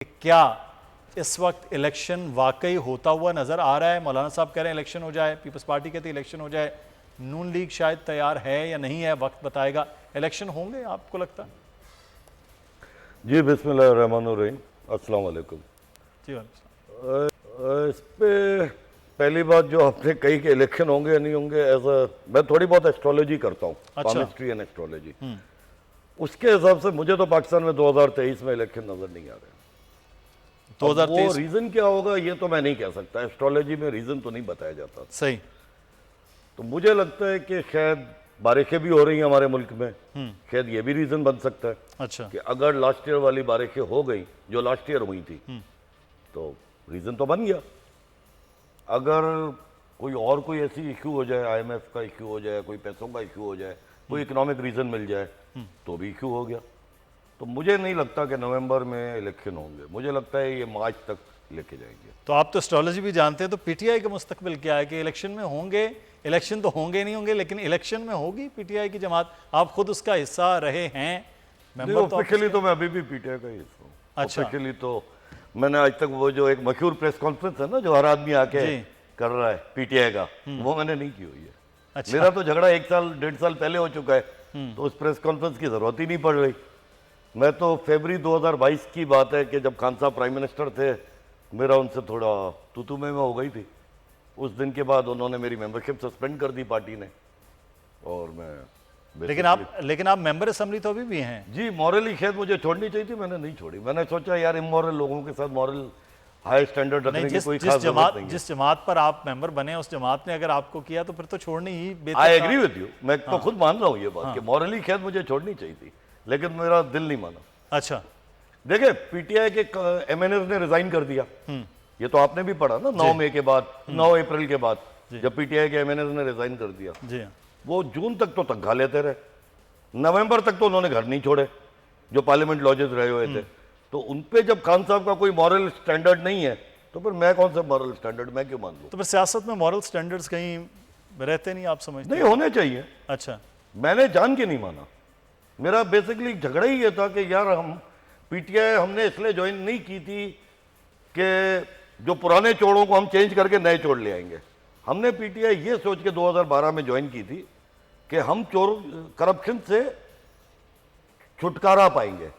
क्या इस वक्त इलेक्शन वाकई होता हुआ नजर आ रहा है? मौलाना साहब कह रहे हैं इलेक्शन हो जाए, पीपल्स पार्टी कहती है इलेक्शन हो जाए, नून लीग शायद तैयार है या नहीं है, वक्त बताएगा। इलेक्शन होंगे आपको लगता? जी बिस्मिल्लाहिर्रहमानिर्रहीम, अस्सलाम वालेकुम। जी इस पे पहली बात जो आपने कही कि इलेक्शन होंगे या नहीं होंगे, मैं थोड़ी बहुत एस्ट्रोलॉजी करता हूँ, पामिस्ट्री एंड एस्ट्रोलॉजी। उसके हिसाब से मुझे तो पाकिस्तान में 2023 में इलेक्शन नजर नहीं आ रहे। 2023 वो रीजन क्या होगा ये तो मैं नहीं कह सकता, एस्ट्रोलॉजी में रीजन तो नहीं बताया जाता। सही। तो मुझे लगता है कि शायद बारिशें भी हो रही हैं हमारे मुल्क में, शायद ये भी रीजन बन सकता है। अच्छा। कि अगर लास्ट ईयर वाली बारिशें हो गई जो लास्ट ईयर हुई थी तो रीजन तो बन गया। अगर कोई ऐसी इश्यू हो जाए, IMF का इश्यू हो जाए, कोई पैसों का इश्यू हो जाए, कोई इकोनॉमिक रीजन मिल जाए तो भी इश्यू हो गया। तो मुझे नहीं लगता कि नवंबर में इलेक्शन होंगे, मुझे लगता है ये मार्च तक लेके जाएंगे। तो आप तो एस्ट्रोलॉजी भी जानते हैं, तो पीटीआई का मुस्तकबिल क्या है कि इलेक्शन में होंगे? इलेक्शन तो होंगे नहीं होंगे, लेकिन इलेक्शन में होगी पीटीआई की जमात। आप खुद उसका हिस्सा रहे हैं, मेंबर तो ऑफिशियली तो मैं अभी भी पीटीआई का ही हिस्सा हूँ। अच्छा। ऑफिशियली तो मैंने आज तक वो जो एक मशहूर प्रेस कॉन्फ्रेंस है ना जो हर आदमी आके कर रहा है पीटीआई का, वो मैंने नहीं की हुई है। अच्छा। मेरा तो झगड़ा 1 साल 1.5 साल पहले हो चुका है, तो उस प्रेस कॉन्फ्रेंस की जरूरत ही नहीं पड़ रही। मैं तो फरवरी 2022 की बात है कि जब खान साहब प्राइम मिनिस्टर थे, मेरा उनसे थोड़ा तू में हो गई थी। उस दिन के बाद उन्होंने मेरी मेंबरशिप सस्पेंड कर दी पार्टी ने, और मैं लेकिन आप मेंबर असेंबली तो अभी भी हैं। जी, मॉरली शायद मुझे छोड़नी चाहिए थी, मैंने नहीं छोड़ी। मैंने सोचा यार इमोरल लोगों के साथ मॉरल हाई स्टैंडर्ड रखने की कोई खास जरूरत नहीं है। जिस जमात पर आप मेंबर बने, उस जमात ने अगर आपको किया तो फिर तो छोड़नी ही बेहतर। आई एग्री विद यू, मैं तो खुद मान रहा हूँ ये बात कि मॉरली शायद मुझे छोड़नी चाहिए थी, लेकिन मेरा दिल नहीं माना। अच्छा। देखिए, पीटीआई के MNS ने रिजाइन कर दिया, ये तो आपने भी पढ़ा ना, 9 मई के बाद, 9 अप्रैल के बाद जब पीटीआई के MNS ने रिजाइन कर दिया, जी वो जून तक तो तनख्वाह लेते रहे, नवंबर तक तो उन्होंने घर नहीं छोड़े जो पार्लियामेंट लॉजेस रहे हुए थे। तो उनपे जब खान साहब का कोई मॉरल स्टैंडर्ड नहीं है तो फिर मैं कौन सा मॉरल स्टैंडर्ड मैं क्यों मान लूं? तो फिर सियासत में मॉरल स्टैंडर्ड्स कहीं रहते नहीं, आप समझते? नहीं होने चाहिए। अच्छा। मैंने जान के नहीं माना। मेरा बेसिकली झगड़ा ही ये था कि यार हम पीटीआई हमने इसलिए ज्वाइन नहीं की थी कि जो पुराने चोरों को हम चेंज करके नए चोर ले आएंगे। हमने पीटीआई ये सोच के 2012 में ज्वाइन की थी कि हम करप्शन से छुटकारा पाएंगे।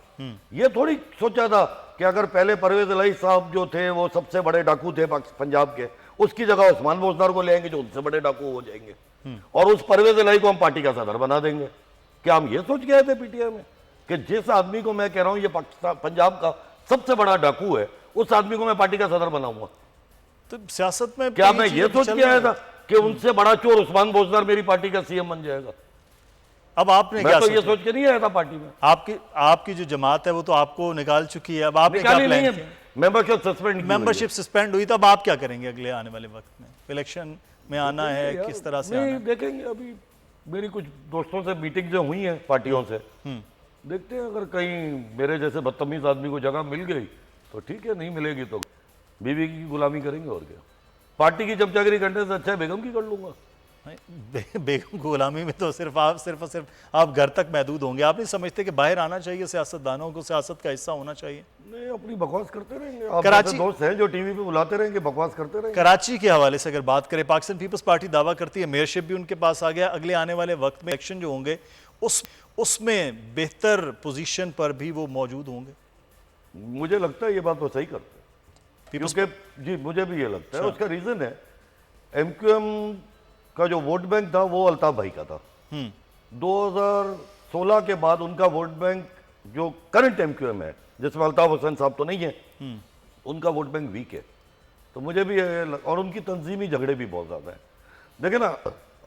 ये थोड़ी सोचा था कि अगर पहले परवेज इलाही साहब जो थे वो सबसे बड़े डाकू थे पंजाब के, उसकी जगह उस्मान बोजदार को ले आएंगे जो उनसे बड़े डाकू हो जाएंगे, और उस परवेज इलाही को हम पार्टी का सदर बना देंगे। क्या हम ये सोच के आए थे पीटीआई में कि जिस आदमी को मैं कह रहा हूं ये पाकिस्तान पंजाब का सबसे बड़ा डाकू है, उस आदमी को मैं पार्टी का सदर बनाऊंगा? तो सियासत में क्या मैं ये सोच के आया था कि उनसे बड़ा चोर उस्मान बोजदार मेरी पार्टी का CM बन जाएगा? अब आपने मैं क्या तो ये सोच के नहीं आया था पार्टी में। आपकी जो जमात है वो तो आपको निकाल चुकी है, अब आपने क्या प्लान किया? मेंबरशिप सस्पेंड हुई, तो अब आप क्या करेंगे अगले आने वाले वक्त में? इलेक्शन में आना है, किस तरह से आना है? देखेंगे। अभी मेरी कुछ दोस्तों से मीटिंग जो हुई है पार्टियों से, देखते हैं अगर कहीं मेरे जैसे बदतमीज आदमी को जगह मिल गई तो ठीक है, नहीं मिलेगी तो बीवी की गुलामी करेंगे। और क्या, पार्टी की चमचागिरी करने से अच्छा है बेगम की कर लूंगा। बेगम को गुलामी में तो सिर्फ आप घर तक महदूद होंगे। आप नहीं समझते कि बाहर आना चाहिए? सियासतदानों को सियासत का हिस्सा होना चाहिए। नहीं, अपनी बकवास करते रहेंगे। आप कराची दोस्त हैं जो टीवी पे बुलाते रहेंगे, बकवास करते रहेंगे। कराची के हवाले से अगर बात करें, पाकिस्तान पीपल्स पार्टी दावा करती है मेयरशिप भी उनके पास आ गया। अगले आने वाले वक्त में इलेक्शन जो होंगे उसमें बेहतर पोजीशन पर भी वो मौजूद होंगे। मुझे लगता है ये बात वो सही करते हैं, क्योंकि जी मुझे भी ये लगता है। उसका रीजन है MQM का जो वोट बैंक था वो अल्ताफ भाई का था। 2016 के बाद उनका वोट बैंक जो करंट MQM है, जिसमें अल्ताफ हुसैन साहब तो नहीं है, उनका वोट बैंक वीक है। तो मुझे भी और उनकी तंजीमी झगड़े भी बहुत ज्यादा है। देखिए ना,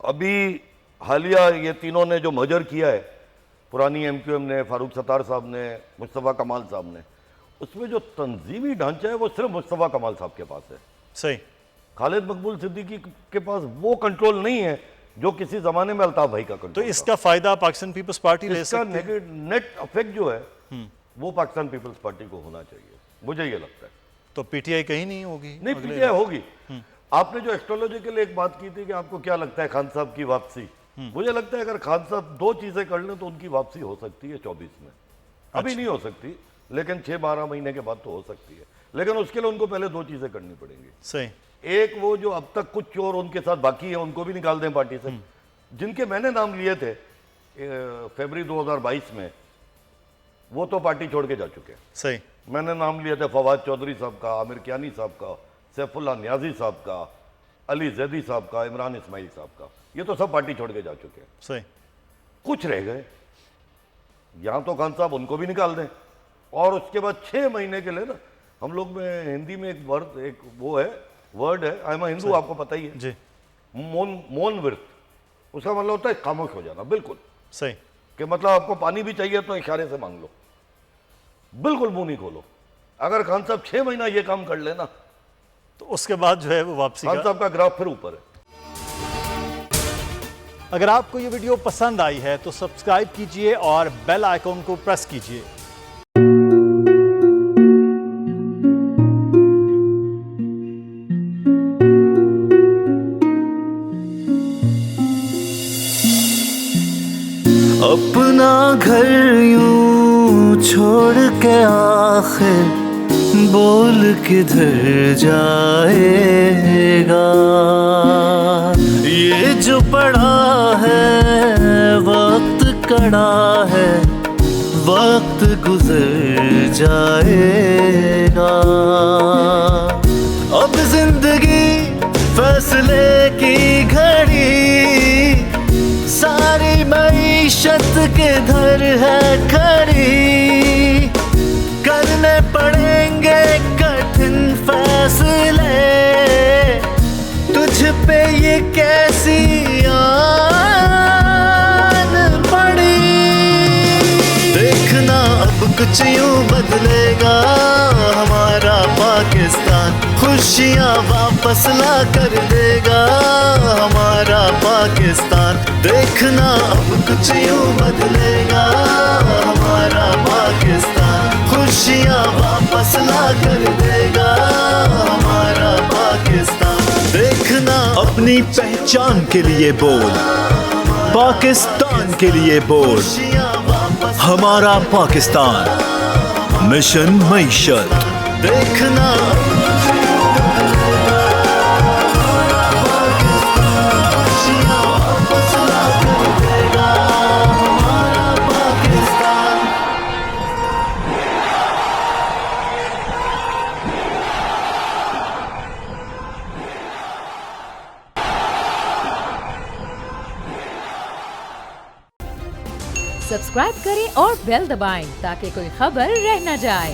अभी हालिया ये तीनों ने जो मर्जर किया है, पुरानी MQM ने, फारूक सत्तार साहब ने, मुस्तफ़ा कमाल साहब ने, उसमें जो तंजीमी ढांचा है वो सिर्फ मुस्तफ़ा कमाल साहब के पास है। सही। खालिद मकबूल सिद्दीकी के पास वो कंट्रोल नहीं है जो किसी जमाने में अल्ताफ भाई का कंट्रोल। तो इसका फायदा पाकिस्तान पीपल्स पार्टी ले सकती है? नेट इफेक्ट जो है वो पाकिस्तान पीपल्स पार्टी को होना चाहिए, मुझे ये लगता है। तो पीटीआई कहीं नहीं होगी? नहीं, पीटीआई होगी। आपने जो एस्ट्रोलॉजिकल एक बात की थी कि आपको क्या लगता है खान साहब की वापसी, मुझे लगता है अगर खान साहब 2 चीजें कर लें तो उनकी वापसी हो सकती है 24 में। अभी नहीं हो सकती, लेकिन 6-12 महीने के बाद तो हो सकती है, लेकिन उसके लिए उनको पहले 2 चीजें करनी पड़ेंगी। सही। एक, वो जो अब तक कुछ चोर उनके साथ बाकी है उनको भी निकाल दें पार्टी से, जिनके मैंने नाम लिए थे फरवरी 2022 में, वो तो पार्टी छोड़ के जा चुके हैं। सही। मैंने नाम लिए थे फवाद चौधरी साहब का, आमिर कियानी साहब का, सैफुल्ला नियाजी साहब का, अली जैदी साहब का, इमरान इस्माइल साहब का, ये तो सब पार्टी छोड़ के जा चुके हैं। सही। कुछ रह गए, यहां तो खान साहब उनको भी निकाल दें, और उसके बाद 6 महीने के लिए ना, हम लोग में हिंदी में एक वर्ड है, आई एम हिंदू, आपको पता ही है जी। मौन व्रत, उसका मतलब होता है खामोश हो जाना, बिल्कुल। सही। कि मतलब आपको पानी भी चाहिए तो इशारे से मांग लो, बिल्कुल मुंह नहीं खोलो। अगर खान साहब 6 महीना ये काम कर लेना, तो उसके बाद जो है वो वापसी खान का। साहब का ग्राफ फिर ऊपर है। अगर आपको ये वीडियो पसंद आई है तो सब्सक्राइब कीजिए और बेल आइकॉन को प्रेस कीजिए। अपना घर यूं छोड़ के आखिर बोल किधर जाएगा, ये जो पड़ा है वक्त कड़ा है, वक्त गुजर जाएगा। अब जिंदगी फैसले की घड़ी, सारी मईशत किधर है खड़ी, करने पड़ेंगे कठिन फैसले, तुझ पे ये कैसी आन पड़ी। देखना अब कुछ यूं बदलेगा हमारा पाकिस्तान, खुशियाँ वापस ला कर देगा हमारा पाकिस्तान। देखना अब कुछ यूं बदलेगा हमारा पाकिस्तान, खुशियाँ वापस ला कर देगा हमारा पाकिस्तान। देखना अपनी पहचान के लिए बोल, पाकिस्तान के लिए बोल, हमारा पाकिस्तान, मिशन मईशत। देखना सब्सक्राइब करें और बेल दबाएं ताकि कोई खबर रह न जाए।